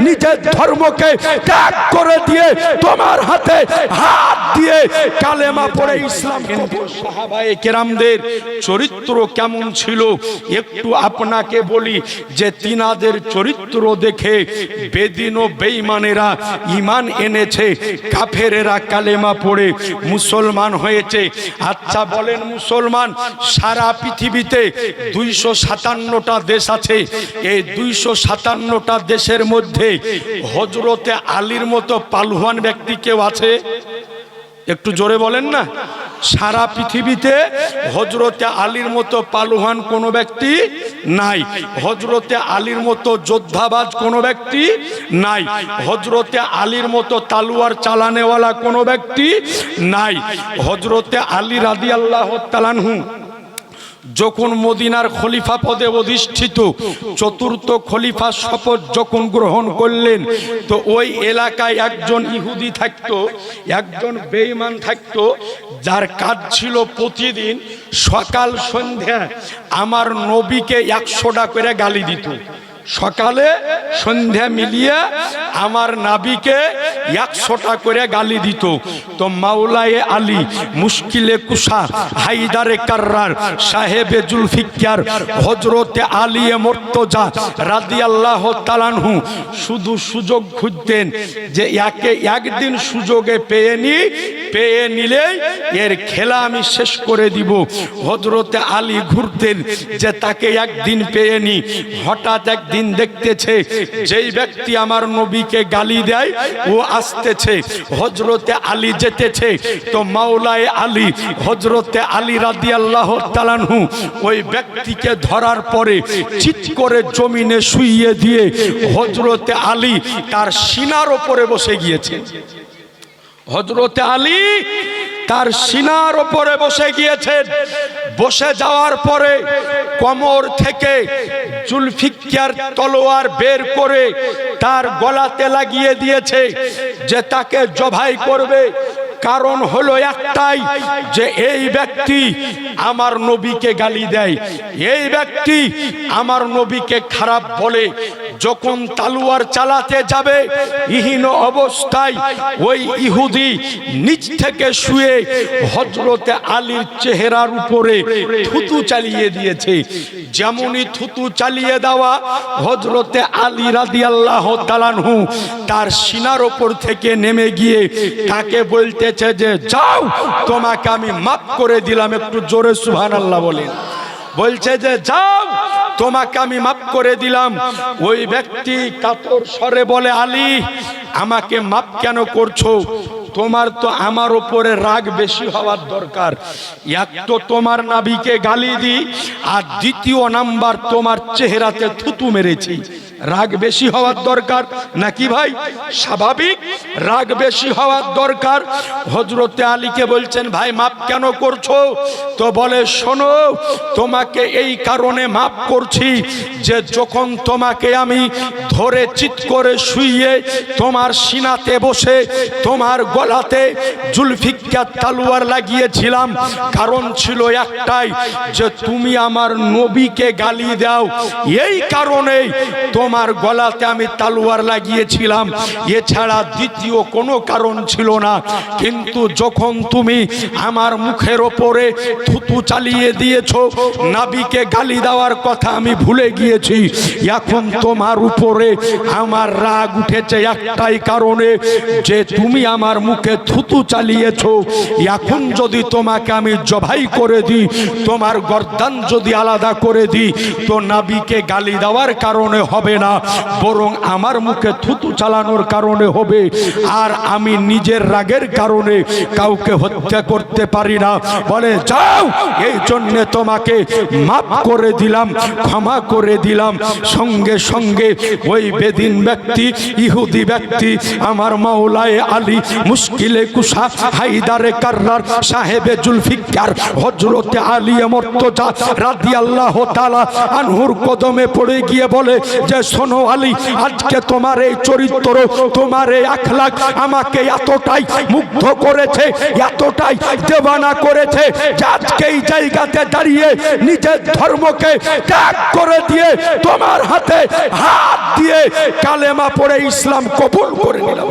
নিজের ধর্মকে ত্যাগ করে দিয়ে তোমার হাতে হাত দিয়ে কালেমা পড়ে ইসলাম কবুল। সাহাবায়ে কেরামদের চরিত্র কেমন ছিল একটু আপনাকে বলি, যে তিনাদের চরিত্র দেখে বেদিন ও বেঈমানেরা ঈমান এনেছে, কাফেরেরা কালেমা পড়ে মুসলমান হয়েছে। আচ্ছা বলেন, মুসলমান সারা পৃথিবীতে 257টা দেশ আছে। এই 257টা দেশের মধ্যে হযরতে আলীর মতো পালওয়ান ব্যক্তি কেউ আছে? একটু জোরে বলেন না। সারা পৃথিবীতে হযরতে আলীর মতো পালওয়ান কোন ব্যক্তি নাই, হযরতে আলীর মতো যোদ্ধাবাজ কোন ব্যক্তি নাই, হযরতে আলীর মতো তালুয়ার চালানেওয়ালা কোন ব্যক্তি নাই। হযরতে আলী রাদিয়াল্লাহু তাআলা আনহু যখন মদিনার খলিফা পদে অধিষ্ঠিত, চতুর্থ খলিফা শপথ যখন গ্রহণ করলেন, তো ওই এলাকায় একজন ইহুদি থাকতো, একজন বেঈমান থাকতো, যার কাজ ছিল প্রতিদিন সকাল সন্ধ্যা আমার নবীকে 100টা করে গালি দিত। সকালে সন্ধ্যা মিলিয়ে আমার নবীকে 100টা করে গালি দিত। তো মাওলায়ে আলী, মুশকিলে কুশা, হায়দারে কাররার, সাহেবে জুলফিকার, হযরতে আলী মুর্তজা রাদিয়াল্লাহু তাআলা আনহু শুধু সুযোগ খুঁজতেন যে একদিন সুযোগে পেয়ে নিলেই এর খেলা আমি শেষ করে দিব। হযরতে আলী ঘুরতেন যে তাকে একদিন পেয়ে নি। হঠাৎ একদিন দেখতেছে যেই ব্যক্তি আমার নবীকে গালি দেয় ও আসতেছে, হযরতে আলী যেতেছে। তো মাওলায়ে আলী, হযরতে আলী রাদিয়াল্লাহু তাআলা আনহু ওই ব্যক্তিকে ধরার পরে চিৎ করে জমিনে শুইয়ে দিয়ে হযরতে আলী তার সিনার উপরে বসে গিয়েছেন। হযরতে আলী তার সিনার উপরে বসে গিয়েছেন। বসে যাওয়ার পরে কোমর থেকে জুলফিকার তলোয়ার বের করে তার গলাতে লাগিয়ে দিয়েছে যে তাকে জবাই করবে। কারণ হলো একটাই, যে এই ব্যক্তি আমার নবীকে গালি দেয়, এই ব্যক্তি আমার নবীকে খারাপ বলে। যখন তালুয়ার চালাতে যাবে ইহীন অবস্থায় ওই ইহুদি নিচ থেকে শুয়ে হযরতে আলীর চেহারার উপরে থুতু চালিয়ে দিয়েছে। যেমনই থুতু চালিয়ে দেওয়া, হযরতে আলী রাদিয়াল্লাহু তাআলা আনহু তার সিনার উপর থেকে নেমে গিয়ে তাকে বলতেছে যে যাও, তোমাকে আমি মাফ করে দিলাম। একটু জোরে সুবহানাল্লাহ বলেন। বলছে যে যাও, তোমাকে আমি মাফ করে দিলাম। ওই ব্যক্তি কাতর স্বরে বলে, আলী আমাকে মাফ কেন করছো? তোমার তো আমার উপরে রাগ বেশি হওয়ার দরকার। এক তো তোমার নবীকে গালি দি, আর দ্বিতীয় নাম্বার তোমার চেহারাতে থুতু মেরেছি। রাগ বেশি হওয়ার দরকার নাকি ভাই? স্বাভাবিক রাগ বেশি হওয়ার দরকার। হযরতে আলীকে বলছেন, ভাই মাফ কেন করছো? তো বলে, শোনো, তোমাকে এই কারণে মাফ করছি যে যখন তোমাকে আমি ধরে চিৎ করে শুইয়ে তোমার সিনাতে বসে তোমার গলাতে জুলফিকার তলোয়ার লাগিয়েছিলাম, কারণ ছিল একটাই, যে তুমি আমার নবীকে গালি দাও, এই কারণেই তোমার গলাতে আমি তলোয়ার লাগিয়েছিলাম। এছাড়া দ্বিতীয় কোনো কারণ ছিল না। কিন্তু যখন তুমি আমার মুখের ওপরে থুতু চালিয়ে দিয়েছো, নবীকে গালি দেওয়ার কথা আমি ভুলে গিয়েছি। এখন তোমার উপরে আমার রাগ উঠেছে একটাই কারণে, যে তুমি আমার মুখে থুতু চালিয়েছো। এখন যদি তোমাকে আমি জবাই করে দিই, তোমার গর্দান যদি আলাদা করে দিই, তো নবীকে গালি দেওয়ার কারণে হবে না, বরং আমার মুখে থুতু চালানোর কারণে হবে। আর আমি নিজের রাগের কারণে কাউকে হত্যা করতে পারি না। বলে, যাও, এই জন্য তোমাকে মাফ করে দিলাম, ক্ষমা করে দিলাম। সঙ্গে সঙ্গে ওই বেদিন ব্যক্তি, ইহুদি ব্যক্তি, আমার মাওলায়ে আলী, মুশকিলে কুশা, হায়দারে কাররার, সাহেবে জুলফিকার, হযরতে আলী মুর্তজা রাদিয়াল্লাহু তাআলা আনহুর কদমে পড়ে গিয়ে বলে যে শোনো আলী, আজকে তোমার এই চরিত্র, তোমার এই আখলাক আমাকে এতটাই মুগ্ধ করেছে, এতটাই দেওয়ানা করেছে যে আজকে এই জায়গাতে দাঁড়িয়ে নিজের ধর্মকে ত্যাগ করে দিয়ে তোমার হাতে হাত দিয়ে কালেমা পড়ে ইসলাম কবুল করে নিলাম।